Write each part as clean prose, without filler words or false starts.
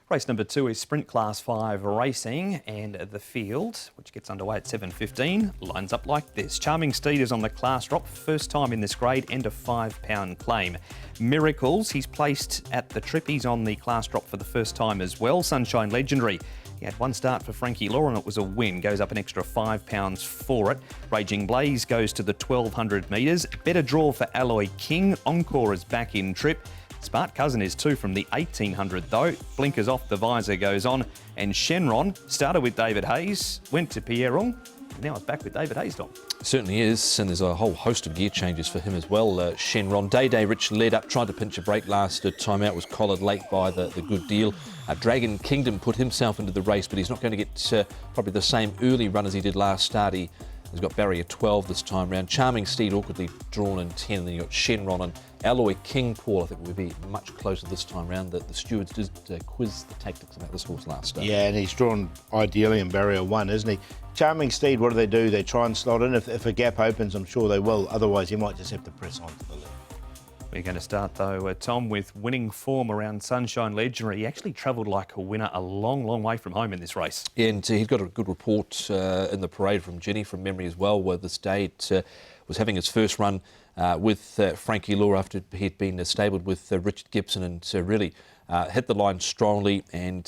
Race number 2 is Sprint Class 5 racing, and the field, which gets underway at 7:15, lines up like this. Charming Steed is on the class drop, first time in this grade, and a £5 claim. Miracles, he's placed at the trip. He's on the class drop for the first time as well. Sunshine Legendary, he had one start for Frankie Law and it was a win. Goes up an extra £5 for it. Raging Blaze goes to the 1200 metres. Better draw for Alloy King. Encore is back in trip. Smart Cousin is 2 from the 1800 though. Blinkers off, the visor goes on. And Shenron started with David Hayes, went to Pierrong. Now it's back with David Hayes, Tom. Certainly is, and there's a whole host of gear changes for him as well. Shenron, Day Rich led up, tried to pinch a break last time out, was collared late by the good deal. Dragon Kingdom put himself into the race, but he's not going to get probably the same early run as he did last start. He's got barrier 12 this time round. Charming Steed awkwardly drawn in 10, and then you've got Shenron and Alloy King. Paul, I think we'll be much closer this time round. The stewards did quiz the tactics about this horse last start. Yeah, and he's drawn ideally in barrier 1, isn't he? Charming Steed, what do? They try and slot in. If a gap opens, I'm sure they will. Otherwise, he might just have to press on to the left. We're going to start though, Tom, with winning form around Sunshine Legendary. He actually travelled like a winner a long, long way from home in this race. Yeah, and he's got a good report in the parade from Jenny from memory as well, where this day was having his first run with Frankie Law after he'd been stabled with Richard Gibson, and really hit the line strongly, and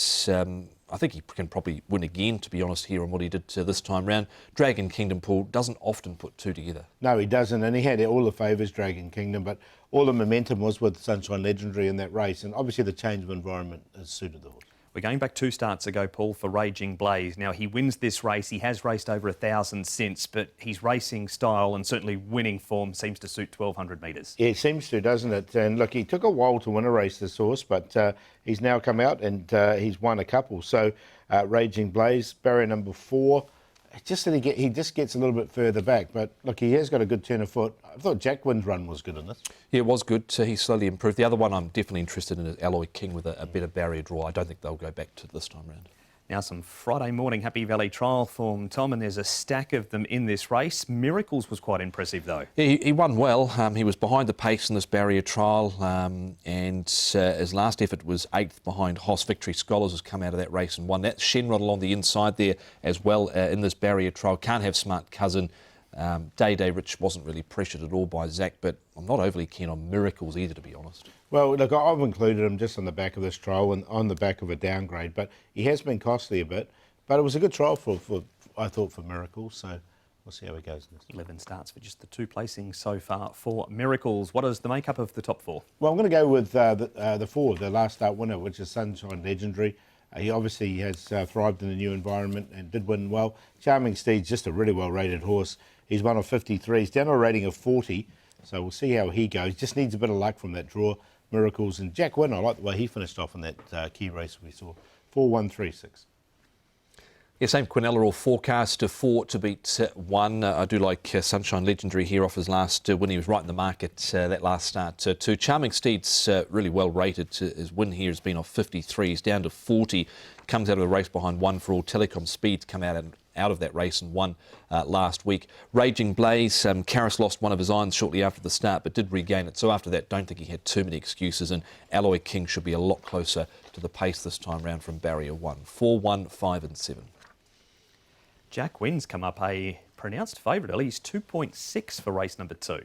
I think he can probably win again, to be honest, here on what he did this time round. Dragon Kingdom, Paul, doesn't often put two together. No, he doesn't, and he had all the favours, Dragon Kingdom, but all the momentum was with Sunshine Legendary in that race, and obviously the change of environment has suited the horse. We're going back 2 starts ago, Paul, for Raging Blaze. Now, he wins this race. He has raced over 1,000 since, but his racing style and certainly winning form seems to suit 1,200 metres. Yeah, it seems to, doesn't it? And look, he took a while to win a race, this horse, but he's now come out and he's won a couple. So, Raging Blaze, barrier number 4. It's just that he just gets a little bit further back, but look, he has got a good turn of foot. I thought Jack Wynn's run was good in this. Yeah, it was good. He slowly improved. The other one I'm definitely interested in is Alloy King with a better barrier draw. I don't think they'll go back to this time round. Now some Friday morning Happy Valley trial form, Tom, and there's a stack of them in this race. Miracles was quite impressive though. Yeah, he won well. He was behind the pace in this barrier trial, and his last effort was 8th behind Hoss Victory. Scholars has come out of that race and won that. Shenron along the inside there as well in this barrier trial. Can't have Smart Cousin. Day Rich wasn't really pressured at all by Zach, but I'm not overly keen on Miracles either, to be honest. Well, look, I've included him just on the back of this trial and on the back of a downgrade, but he has been costly a bit. But it was a good trial for I thought, for Miracles, so we'll see how he goes in this. 11 starts for just the 2 placings so far for Miracles. What is the makeup of the top 4? Well, I'm going to go with the 4, the last start winner, which is Sunshine Legendary. He obviously has thrived in the new environment and did win well. Charming Steed's just a really well-rated horse. He's one of 53. He's down to a rating of 40, so we'll see how he goes. Just needs a bit of luck from that draw. Miracles and Jack Wynn, I like the way he finished off in that key race we saw. 4-1-3-6. Yeah, same Quinella, all forecast to 4 to beat 1. I do like Sunshine Legendary here off his last win. He was right in the market that last start too. Charming Steed's really well rated. His win here has been off 53. He's down to 40. Comes out of the race behind 1 for all. Telecom Speed's come out of that race and won last week. Raging Blaze, Karras lost one of his irons shortly after the start, but did regain it. So after that, don't think he had too many excuses, and Alloy King should be a lot closer to the pace this time round from barrier 1. 4-1, 5 and 7. Jack Wynn's come up a pronounced favourite. He's 2.6 for race number 2.